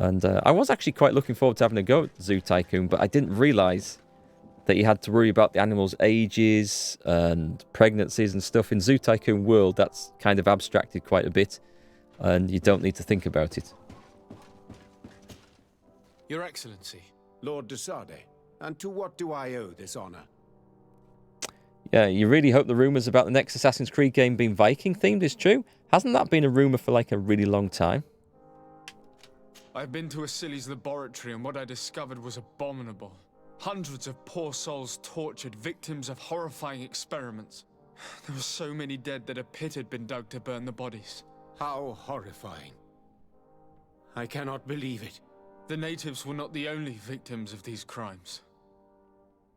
And I was actually quite looking forward to having a go at Zoo Tycoon, but I didn't realise that you had to worry about the animals' ages and pregnancies and stuff. In Zoo Tycoon World, that's kind of abstracted quite a bit, and you don't need to think about it. Your Excellency. Lord de Sade, and to what do I owe this honor? Yeah, you really hope the rumours about the next Assassin's Creed game being Viking-themed is true? Hasn't that been a rumour for like a really long time? I've been to Asili's laboratory and what I discovered was abominable. Hundreds of poor souls tortured, victims of horrifying experiments. There were so many dead that a pit had been dug to burn the bodies. How horrifying. I cannot believe it. The natives were not the only victims of these crimes.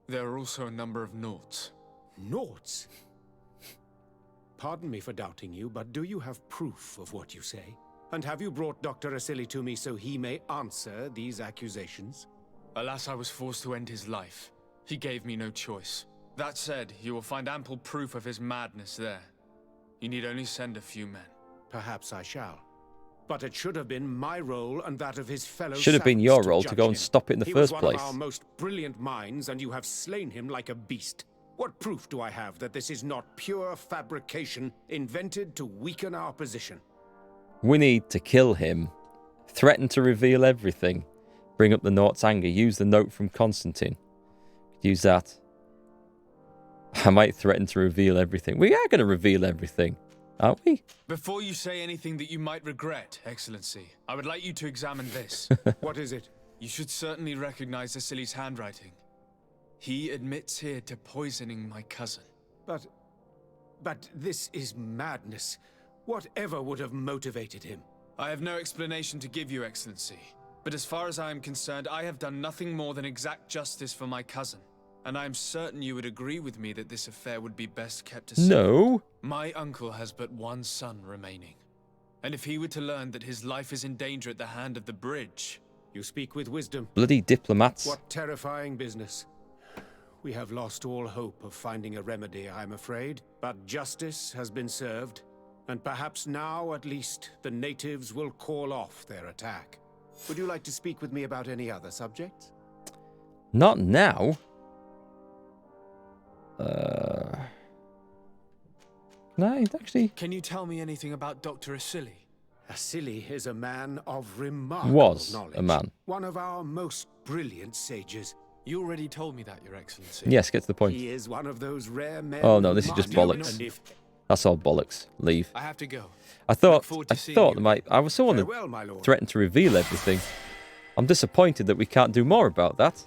There are also a number of Nauts. Nauts? Pardon me for doubting you, but do you have proof of what you say? And have you brought Dr. Asili to me so he may answer these accusations? Alas, I was forced to end his life. He gave me no choice. That said, you will find ample proof of his madness there. You need only send a few men. Perhaps I shall. But it should have been my role and that of his fellow Should have been your role to go and him. stop it in the first place. He was one of our most brilliant minds, and you have slain him like a beast. What proof do I have that this is not pure fabrication invented to weaken our position? We need to kill him, threaten to reveal everything, bring up the Naught's anger, use the note from Constantin. Use that. I might threaten to reveal everything. We are going to reveal everything, aren't we? Before you say anything that you might regret, Excellency, I would like you to examine this. What is it? You should certainly recognize Asili's handwriting. He admits here to poisoning my cousin. But this is madness. Whatever would have motivated him? I have no explanation to give you, Excellency. But as far as I am concerned, I have done nothing more than exact justice for my cousin. And I am certain you would agree with me that this affair would be best kept a secret. No. My uncle has but one son remaining. And if he were to learn that his life is in danger at the hand of the bridge... You speak with wisdom. Bloody diplomats. What terrifying business. We have lost all hope of finding a remedy, I'm afraid. But justice has been served. And perhaps now, at least, the natives will call off their attack. Would you like to speak with me about any other subjects? Not now. No, actually... Can you tell me anything about Dr. Asili? Asili is a man of remarkable knowledge. A man. One of our most brilliant sages. You already told me that, Your Excellency. Yes, get to the point. He is one of those rare men. Oh no, this is just bollocks. That's all bollocks. Leave. I have to go. I thought I was someone that threatened to reveal everything. I'm disappointed that we can't do more about that.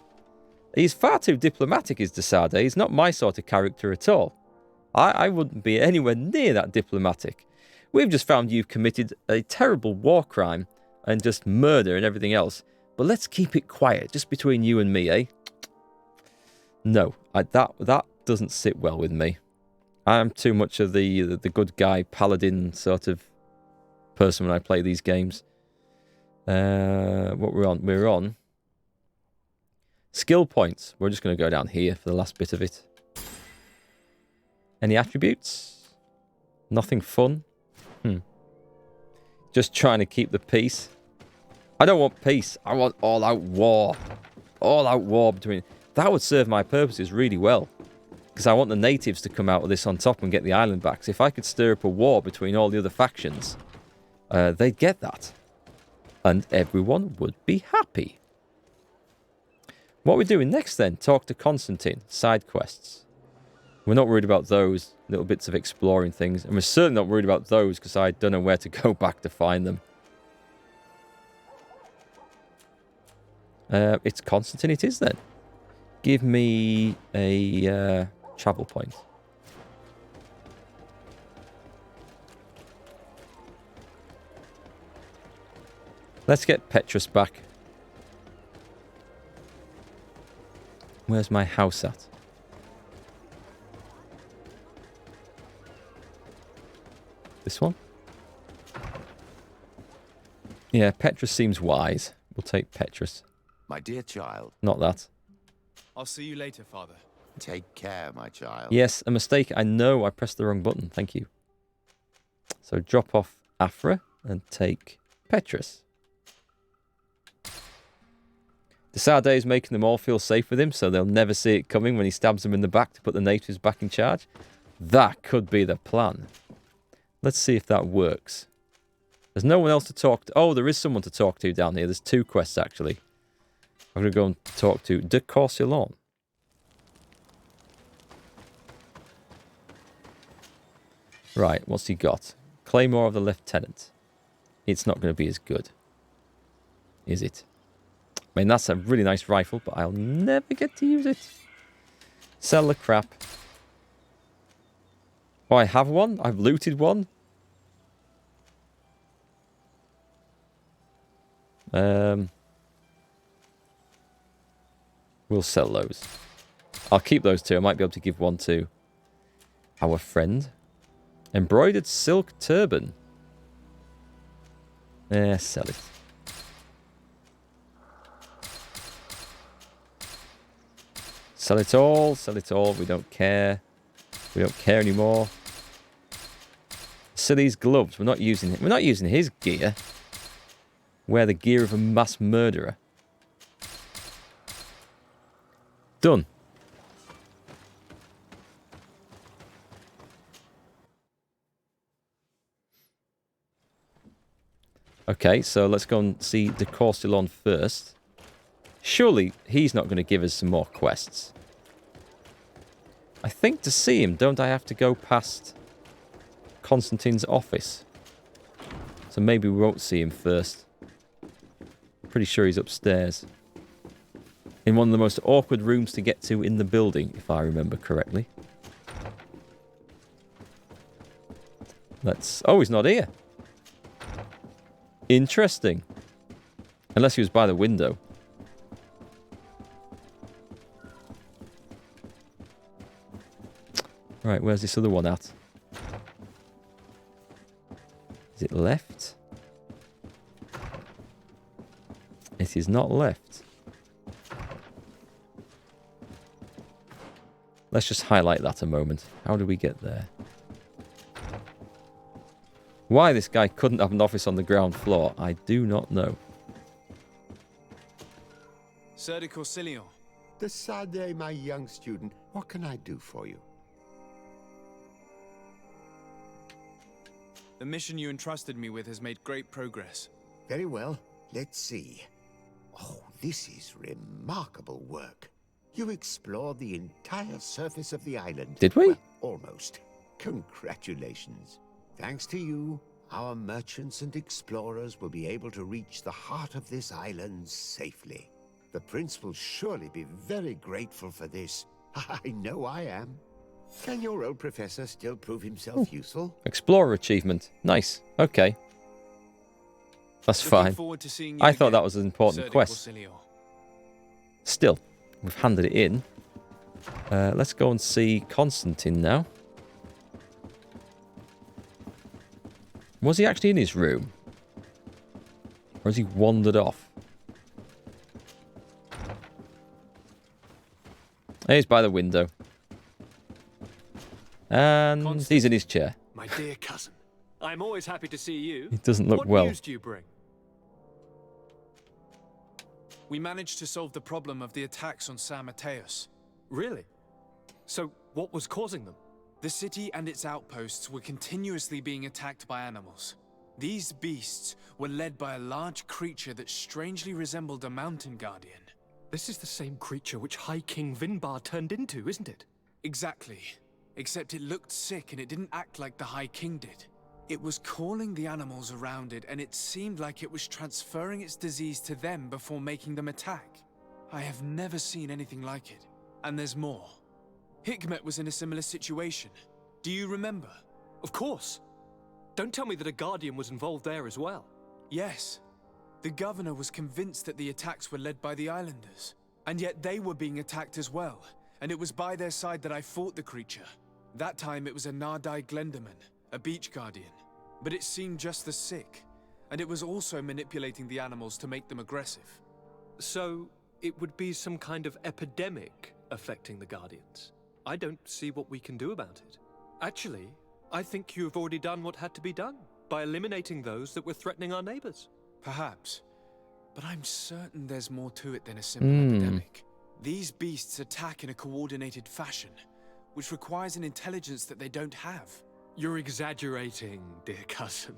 He's far too diplomatic, is de Sade. He's not my sort of character at all. I wouldn't be anywhere near that diplomatic. We've just found you've committed a terrible war crime and just murder and everything else. But let's keep it quiet, just between you and me, eh? No, that doesn't sit well with me. I'm too much of the good guy, paladin sort of person when I play these games. What we're on? We're on skill points. We're just going to go down here for the last bit of it. Any attributes? Nothing fun? Just trying to keep the peace. I don't want peace. I want all-out war. All-out war between... That would serve my purposes really well. Because I want the natives to come out of this on top and get the island back. So if I could stir up a war between all the other factions, they'd get that. And everyone would be happy. What are we doing next then? Talk to Constantin. Side quests. We're not worried about those little bits of exploring things. And we're certainly not worried about those because I don't know where to go back to find them. It's Constantin it is then. Give me a travel point. Let's get Petrus back. Where's my house at? This one? Yeah, Petrus seems wise. We'll take Petrus. My dear child. Not that. I'll see you later, Father. Take care, my child. Yes, a mistake. I know I pressed the wrong button. Thank you. So drop off Afra and take Petrus. The Sade is making them all feel safe with him, so they'll never see it coming when he stabs them in the back to put the natives back in charge. That could be the plan. Let's see if that works. There's no one else to talk to. Oh, there is someone to talk to down here. There's 2 quests, actually. I'm going to go and talk to de Courcillon. Right, what's he got? Claymore of the Lieutenant. It's not going to be as good. Is it? I mean, that's a really nice rifle, but I'll never get to use it. Sell the crap. Oh, I have one? I've looted one? We'll sell those. I'll keep those 2. I might be able to give one to our friend. Embroidered silk turban. Sell it. Sell it all. Sell it all. We don't care. We don't care anymore. Silly's gloves. We're not using it. We're not using his gear. Wear the gear of a mass murderer. Done. Okay, so let's go and see de Courcillon first. Surely he's not going to give us some more quests. I think to see him, don't I have to go past Constantin's office? So maybe we won't see him first. Pretty sure he's upstairs. In one of the most awkward rooms to get to in the building, if I remember correctly. Let's... Oh, he's not here. Interesting. Unless he was by the window. Right, where's this other one at? Is it left? It is not left. Let's just highlight that a moment. How do we get there? Why this guy couldn't have an office on the ground floor, I do not know. Sir de Courcillon. The Sade, my young student. What can I do for you? The mission you entrusted me with has made great progress. Very well. Let's see. Oh, this is remarkable work. You explored the entire surface of the island. Did we? Well, almost. Congratulations. Thanks to you, our merchants and explorers will be able to reach the heart of this island safely. The prince will surely be very grateful for this. I know I am. Can your old professor still prove himself useful? Explorer achievement. Nice. Okay. That's fine. I thought that was an important quest. Still, we've handed it in. Let's go and see Constantin now. Was he actually in his room? Or has he wandered off? He's by the window. And he's in his chair. My dear cousin, I'm always happy to see you. He doesn't look well. What news do you bring? We managed to solve the problem of the attacks on San Mateus. Really? So, what was causing them? The city and its outposts were continuously being attacked by animals. These beasts were led by a large creature that strangely resembled a mountain guardian. This is the same creature which High King Vinbar turned into, isn't it? Exactly. Except it looked sick and it didn't act like the High King did. It was calling the animals around it, and it seemed like it was transferring its disease to them before making them attack. I have never seen anything like it. And there's more. Hikmet was in a similar situation. Do you remember? Of course. Don't tell me that a guardian was involved there as well. Yes. The governor was convinced that the attacks were led by the islanders. And yet they were being attacked as well. And it was by their side that I fought the creature. That time it was a Nardai Glenderman, a beach guardian. But it seemed just as sick. And it was also manipulating the animals to make them aggressive. So, it would be some kind of epidemic affecting the guardians. I don't see what we can do about it. Actually, I think you've already done what had to be done by eliminating those that were threatening our neighbors. Perhaps. But I'm certain there's more to it than a simple epidemic. These beasts attack in a coordinated fashion, which requires an intelligence that they don't have. You're exaggerating, dear cousin.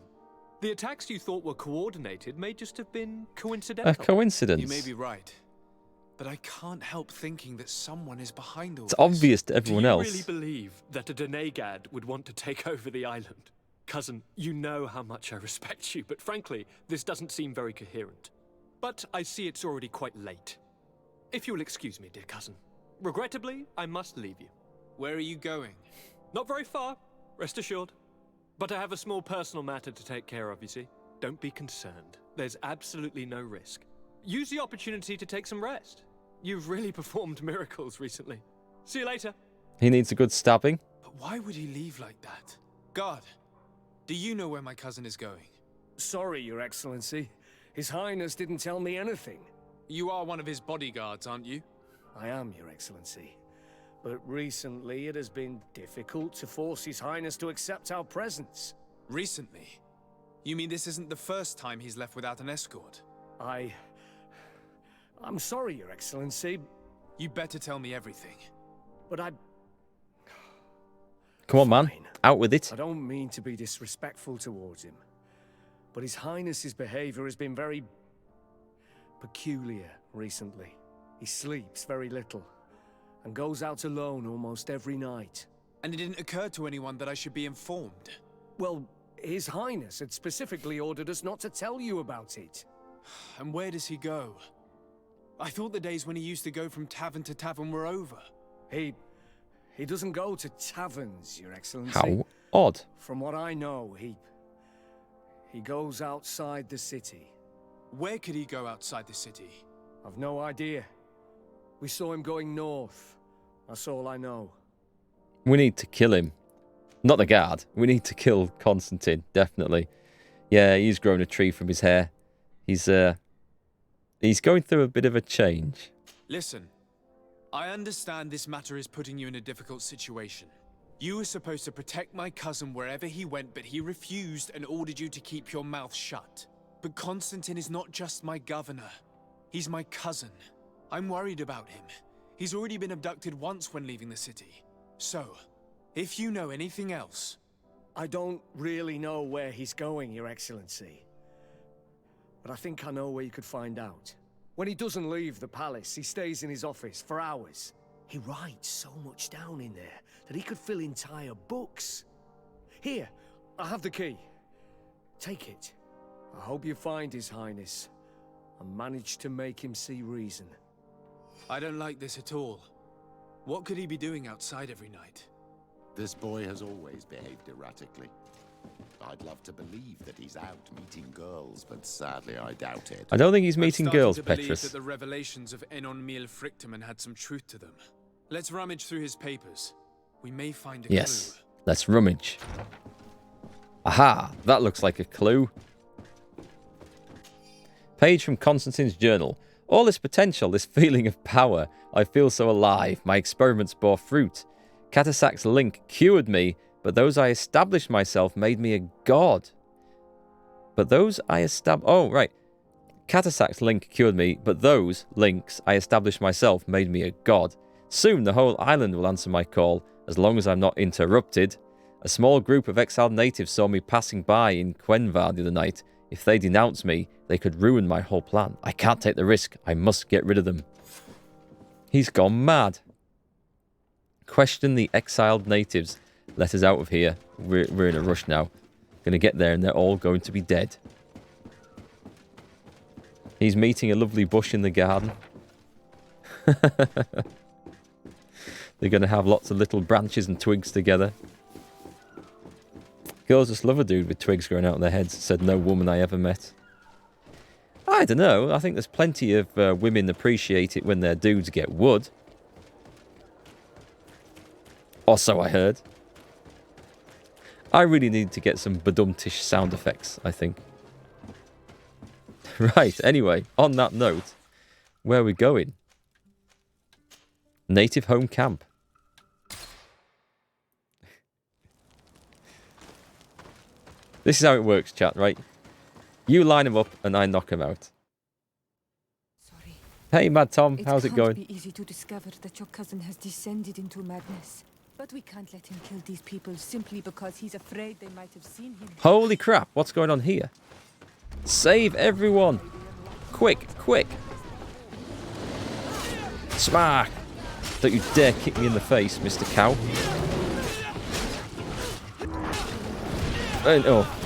The attacks you thought were coordinated may just have been coincidental. A coincidence. You may be right. But I can't help thinking that someone is behind all It's this. obvious to everyone else. Do you really believe that a Denegad would want to take over the island? Cousin, you know how much I respect you, but frankly, this doesn't seem very coherent. But I see it's already quite late. If you'll excuse me, dear cousin. Regrettably, I must leave you. Where are you going? Not very far, rest assured. But I have a small personal matter to take care of, you see. Don't be concerned. There's absolutely no risk. Use the opportunity to take some rest. You've really performed miracles recently. See you later. He needs a good stabbing. But why would he leave like that? Guard, do you know where my cousin is going? Sorry, Your Excellency. His Highness didn't tell me anything. You are one of his bodyguards, aren't you? I am, Your Excellency. But recently it has been difficult to force His Highness to accept our presence. Recently? You mean this isn't the first time he's left without an escort? I'm sorry, Your Excellency, You better tell me everything. but Come on, man. Fine. Out with it. I don't mean to be disrespectful towards him. But His Highness's behavior has been very peculiar recently. He sleeps very little and goes out alone almost every night. And it didn't occur to anyone that I should be informed. Well, His Highness had specifically ordered us not to tell you about it. And where does he go? I thought the days when he used to go from tavern to tavern were over. He doesn't go to taverns, Your Excellency. How odd. From what I know, he goes outside the city. Where could he go outside the city? I've no idea. We saw him going north. That's all I know. We need to kill him. Not the guard. We need to kill Constantin, definitely. Yeah, he's grown a tree from his hair. He's going through a bit of a change. Listen, I understand this matter is putting you in a difficult situation. You were supposed to protect my cousin wherever he went, but he refused and ordered you to keep your mouth shut. But Constantin is not just my governor. He's my cousin. I'm worried about him. He's already been abducted once when leaving the city. So, if you know anything else... I don't really know where he's going, Your Excellency. But I think I know where you could find out. When he doesn't leave the palace, he stays in his office for hours. He writes so much down in there that he could fill entire books. Here, I have the key. Take it. I hope you find His Highness and manage to make him see reason. I don't like this at all. What could he be doing outside every night? This boy has always behaved erratically. I'd love to believe that he's out meeting girls, but sadly I doubt it. I don't think he's meeting I'm starting girls, to believe Petrus. that the revelations of Enon Miel Frichtemann had some truth to them. Let's rummage through his papers. We may find a Yes. clue. Let's rummage. Aha! That looks like a clue. Page from Constantin's journal. All this potential, this feeling of power. I feel so alive. My experiments bore fruit. Catasac's link cured me, but those I established myself made me a god. But those I established... Oh, right. Catasac's link cured me, but those links I established myself made me a god. Soon the whole island will answer my call, as long as I'm not interrupted. A small group of exiled natives saw me passing by in Quenvar the other night. If they denounce me, they could ruin my whole plan. I can't take the risk. I must get rid of them. He's gone mad. Question the exiled natives. Let us out of here. We're in a rush now. Gonna get there and they're all going to be dead. He's meeting a lovely bush in the garden. They're gonna have lots of little branches and twigs together. Girls just love a dude with twigs growing out of their heads, said no woman I ever met. I don't know. I think there's plenty of women appreciate it when their dudes get wood. Or so I heard. I really need to get some badumtish sound effects, I think. Right, anyway, on that note, where are we going? Native home camp. This is how it works, chat, right? You line them up and I knock them out. Hey, Mad Tom, how's it can't going? be easy to discover that your cousin has descended into madness. But we can't let him kill these people simply because he's afraid they might have seen him. Holy crap, what's going on here? Save everyone! Quick, quick! Smack! Don't you dare kick me in the face, Mr. Cow. Oh,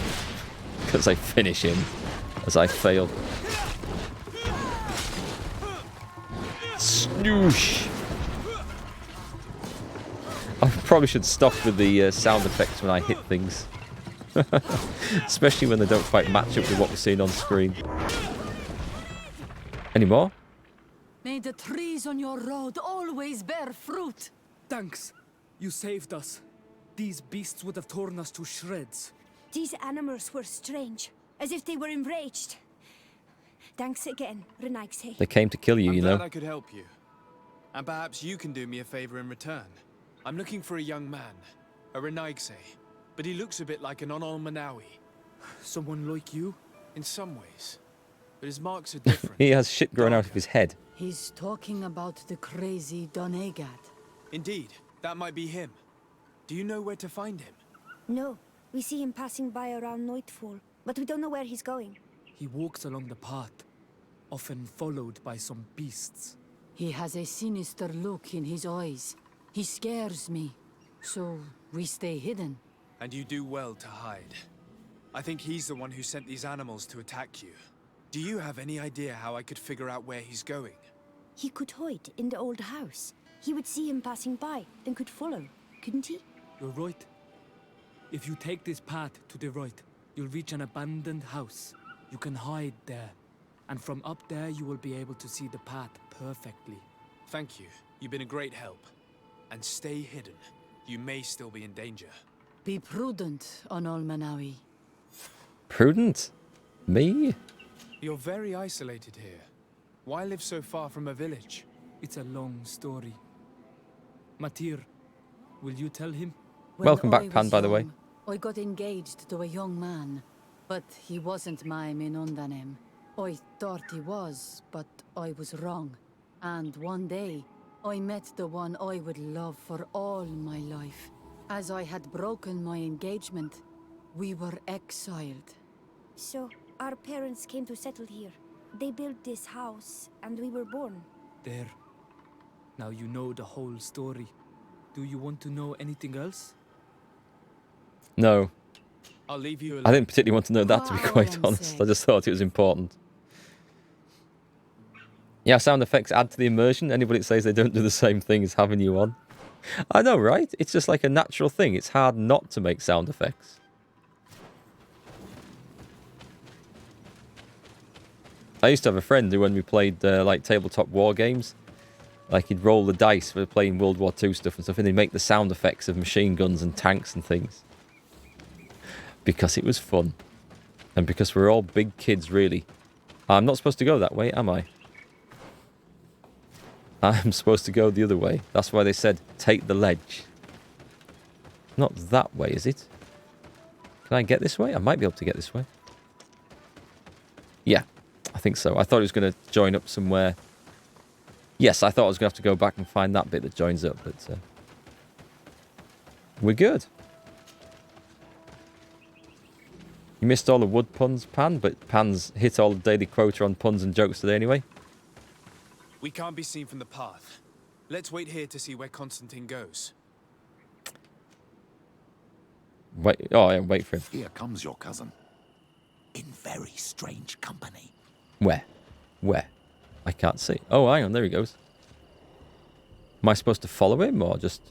because I finish him as I failed. Snoosh! I probably should stop with the sound effects when I hit things. Especially when they don't quite match up with what we're seeing on screen. Any more? May the trees on your road always bear fruit. Thanks. You saved us. These beasts would have torn us to shreds. These animals were strange, as if they were enraged. Thanks again, Renaigse. They came to kill you, you know. I'm glad I could help you. And perhaps you can do me a favor in return. I'm looking for a young man, a Renaigse, but he looks a bit like an Onol Manawi. Someone like you? In some ways. But his marks are different. He has shit growing out of his head. He's talking about the crazy Donegad. Indeed, that might be him. Do you know where to find him? No, we see him passing by around nightfall, but we don't know where he's going. He walks along the path, often followed by some beasts. He has a sinister look in his eyes. He scares me. So we stay hidden. And you do well to hide. I think he's the one who sent these animals to attack you. Do you have any idea how I could figure out where he's going? He could hide in the old house. He would see him passing by, then could follow, couldn't he? You're right. If you take this path to the right, you'll reach an abandoned house. You can hide there. And from up there, you will be able to see the path perfectly. Thank you. You've been a great help. And stay hidden. You may still be in danger. Be prudent, Onol Manawi. Prudent? Me? You're very isolated here. Why live so far from a village? It's a long story. Matir, will you tell him? When Welcome back, I Pan, was by the way. young, I got engaged to a young man, but he wasn't my Minundanem. I thought he was, but I was wrong. And one day, I met the one I would love for all my life. As I had broken my engagement, we were exiled. So, our parents came to settle here. They built this house, and we were born. There. Now you know the whole story. Do you want to know anything else? No. I'll leave you alone. I didn't particularly want to know that, to be Wow, quite I'm honest. sick. I just thought it was important. Yeah, sound effects add to the immersion. Anybody that says they don't do the same thing as having you on. I know, right? It's just like a natural thing. It's hard not to make sound effects. I used to have a friend who, when we played like tabletop war games, like he'd roll the dice for playing World War II stuff and stuff, and he'd make the sound effects of machine guns and tanks and things. Because it was fun. And because we're all big kids, really. I'm not supposed to go that way, am I? I'm supposed to go the other way. That's why they said, take the ledge. Not that way, is it? Can I get this way? I might be able to get this way. Yeah, I think so. I thought it was going to join up somewhere. Yes, I thought I was going to have to go back and find that bit that joins up, but we're good. You missed all the wood puns, Pan, but Pan's hit all the daily quota on puns and jokes today anyway. We can't be seen from the path. Let's wait here to see where Constantin goes. Wait, oh, yeah, wait for him. Here comes your cousin. In very strange company. Where? Where? I can't see. Oh, hang on, there he goes. Am I supposed to follow him or just...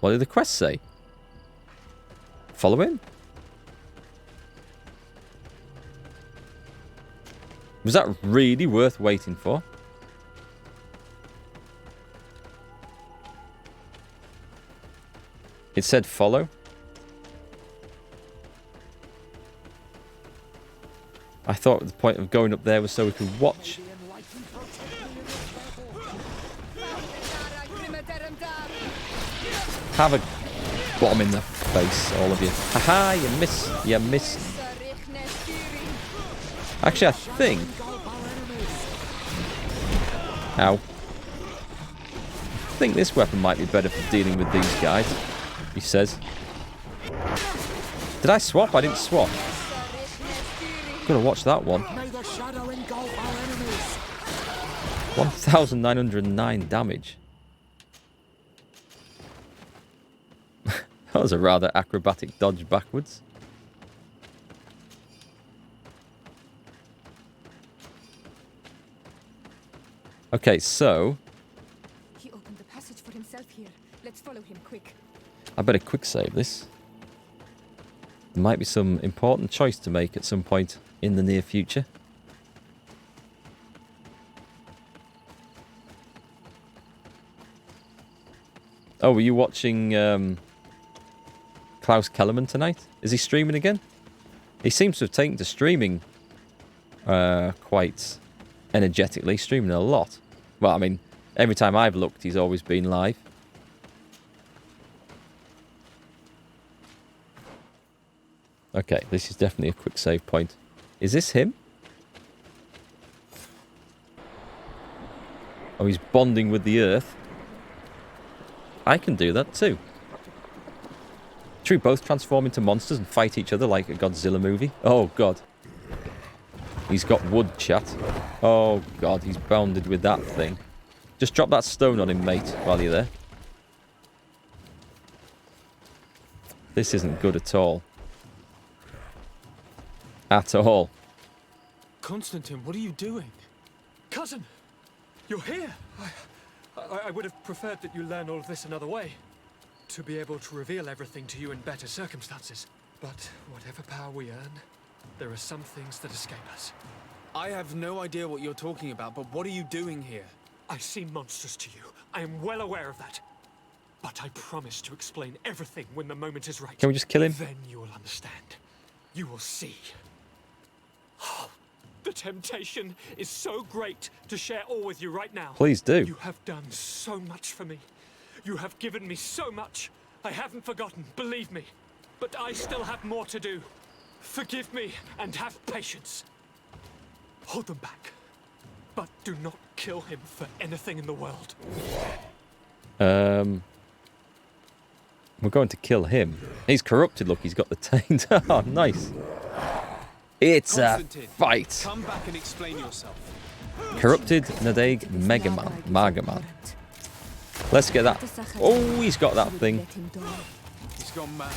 What did the quest say? Follow him? Was that really worth waiting for? It said follow. I thought the point of going up there was so we could watch. Have a bomb in the face, all of you. Haha, you missed. You missed. Actually, I think... Ow. I think this weapon might be better for dealing with these guys, he says. Did I swap? I didn't swap. Gotta watch that one. 1,909 damage. That was a rather acrobatic dodge backwards. Okay, so... He opened the passage for himself here. Let's follow him quick. I better quick save this. There might be some important choice to make at some point in the near future. Oh, were you watching Klaus Kellerman tonight? Is he streaming again? He seems to have taken to streaming quite energetically, streaming a lot. Well, I mean, every time I've looked, he's always been live. Okay, this is definitely a quick save point. Is this him? Oh, he's bonding with the earth. I can do that too. Should we both transform into monsters and fight each other like a Godzilla movie? Oh, God. He's got wood, chat. Oh, God, he's bounded with that thing. Just drop that stone on him, mate, while you're there. This isn't good at all. At all. Constantin, what are you doing? Cousin, you're here. I would have preferred that you learn all of this another way. To be able to reveal everything to you in better circumstances. But whatever power we earn, there are some things that escape us. I have no idea what you're talking about, but what are you doing here? I seem monstrous to you. I am well aware of that. But I promise to explain everything when the moment is right. Can we just kill him? Then you will understand. You will see. Oh, the temptation is so great to share all with you right now. Please do. You have done so much for me. You have given me so much. I haven't forgotten, believe me. But I still have more to do. Forgive me and have patience. Hold them back. But do not kill him for anything in the world. We're going to kill him. He's corrupted, look, he's got the taint. Oh, nice. It's Constantin, a fight. Come back and explain yourself. Corrupted Nadeg Margaman. Let's get that. Oh, he's got that thing. He's gone mad.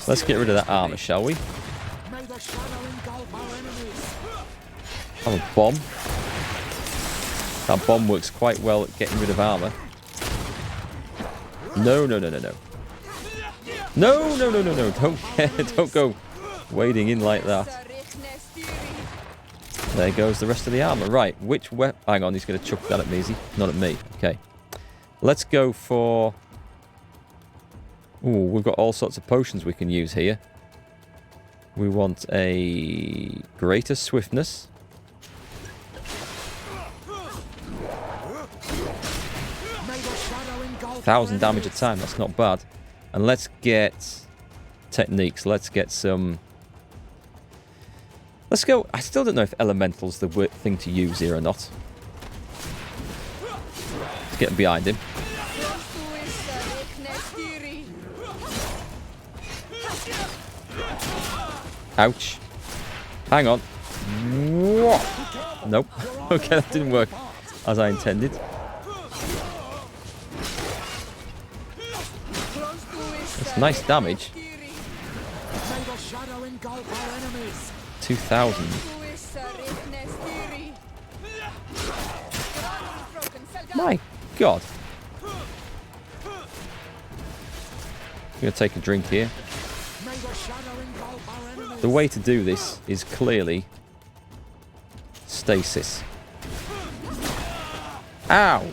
Let's get rid of that armor, shall we? Have a bomb. That bomb works quite well at getting rid of armor. No. Don't go wading in like that. There goes the rest of the armor. Right, which weapon? Hang on, he's going to chuck that at me, is he? Not at me. Okay. Let's go for... Ooh, we've got all sorts of potions we can use here. We want a greater swiftness. $1,000 damage a time, that's not bad. And let's get techniques. Let's get some... Let's go... I still don't know if elemental's the thing to use here or not. Let's get behind him. Ouch. Hang on. Nope. Okay, that didn't work as I intended. That's nice damage. 2,000. My God. I'm going to take a drink here. The way to do this is clearly stasis. Ow!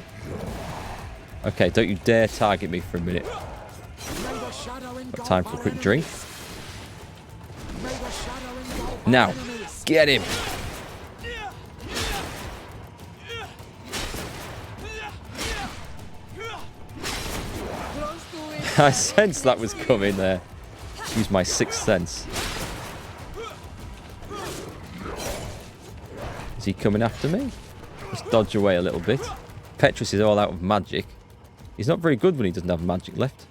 Okay, don't you dare target me for a minute. Got time for a quick drink. Now, get him! I sensed that was coming there. Use my sixth sense. he coming after me? Let's dodge away a little bit. Petrus is all out of magic. He's not very good when he doesn't have magic left.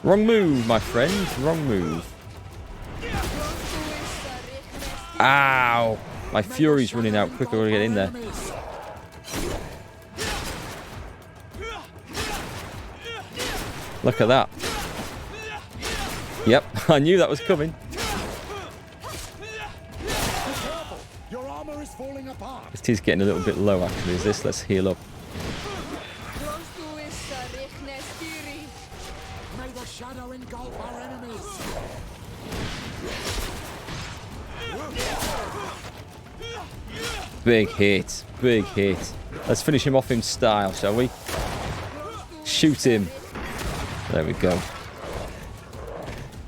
Wrong move, my friend. Wrong move. Ow! My fury's running out quick. I'm going to get in there. Look at that. Yep, I knew that was coming. This tea's getting a little bit low, actually. Is this? Let's heal up. May the shadow engulf our enemies. Big hit. Big hit. Let's finish him off in style, shall we? Shoot him. There we go.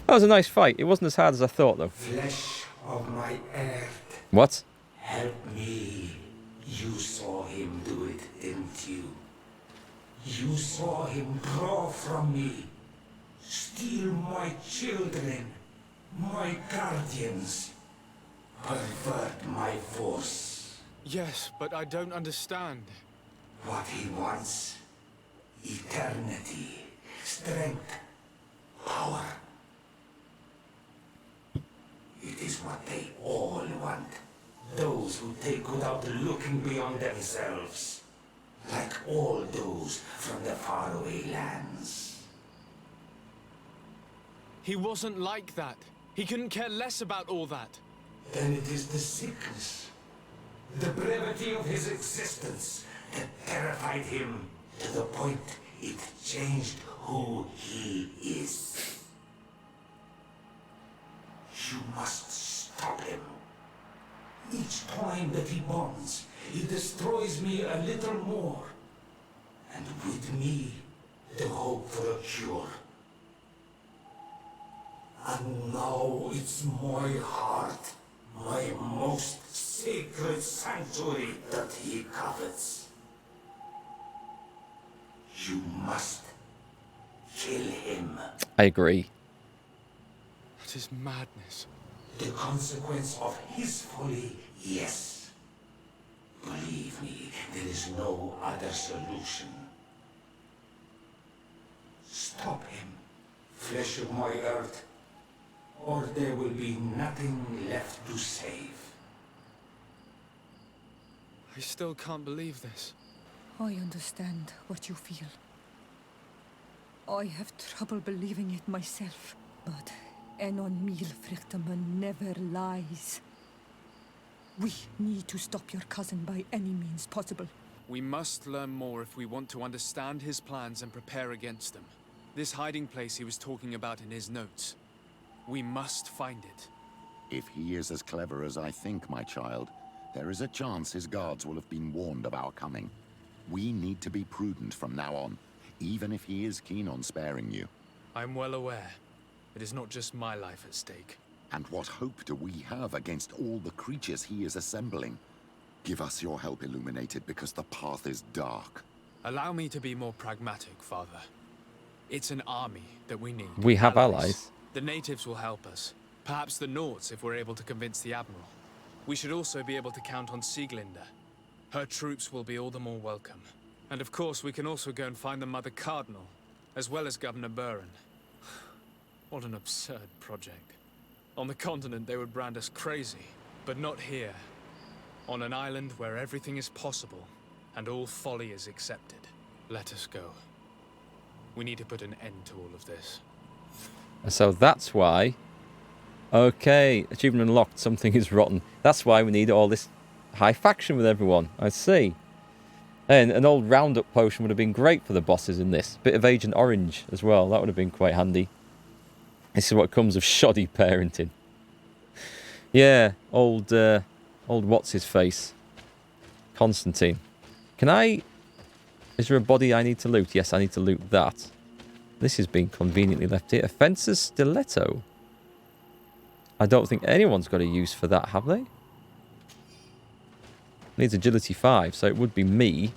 That was a nice fight. It wasn't as hard as I thought, though. Flesh of my earth. What? Help me. You saw him do it, didn't you? You saw him draw from me. Steal my children. My guardians. Pervert my force. Yes, but I don't understand. What he wants. Eternity. Strength. Power. It is what they all want. Those who take without looking beyond themselves. Like all those from the faraway lands. He wasn't like that. He couldn't care less about all that. Then it is the sickness. The brevity of his existence that terrified him to the point it changed who he is. You must stop him. Each time that he bonds, he destroys me a little more. And with me, the hope for a cure. And now it's my heart, my most sacred sanctuary that he covets. You must kill him. I agree. That is madness. The consequence of his folly, yes. Believe me, there is no other solution. Stop him, flesh of my earth, or there will be nothing left to save. I still can't believe this. I understand what you feel. I have trouble believing it myself, but Enon Milfrichtaman never lies. We need to stop your cousin by any means possible. We must learn more if we want to understand his plans and prepare against them. This hiding place he was talking about in his notes. We must find it. If he is as clever as I think, my child, there is a chance his guards will have been warned of our coming. We need to be prudent from now on, even if he is keen on sparing you. I'm well aware. It is not just my life at stake. And what hope do we have against all the creatures he is assembling? Give us your help, Illuminated, because the path is dark. Allow me to be more pragmatic, Father. It's an army that we need. We have allies. The natives will help us. Perhaps the Nords if we're able to convince the Admiral. We should also be able to count on Sieglinde. Her troops will be all the more welcome. And of course, we can also go and find the Mother Cardinal, as well as Governor Buren. What an absurd project. On the continent, they would brand us crazy, but not here. On an island where everything is possible, and all folly is accepted. Let us go. We need to put an end to all of this. So that's why... Okay, achievement unlocked, something is rotten. That's why we need all this high faction with everyone. I see. And an old roundup potion would have been great for the bosses in this. Bit of Agent Orange as well, that would have been quite handy. This is what comes of shoddy parenting. Yeah, old what's-his-face. Constantin. Can I... Is there a body I need to loot? Yes, I need to loot that. This has been conveniently left here. A fencer's stiletto. I don't think anyone's got a use for that, have they? Needs agility 5, so it would be me.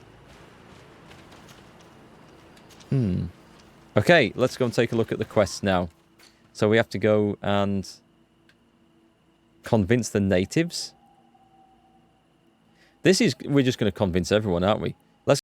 Okay, let's go and take a look at the quests now. So we have to go and Convince the natives? We're just going to convince everyone, aren't we?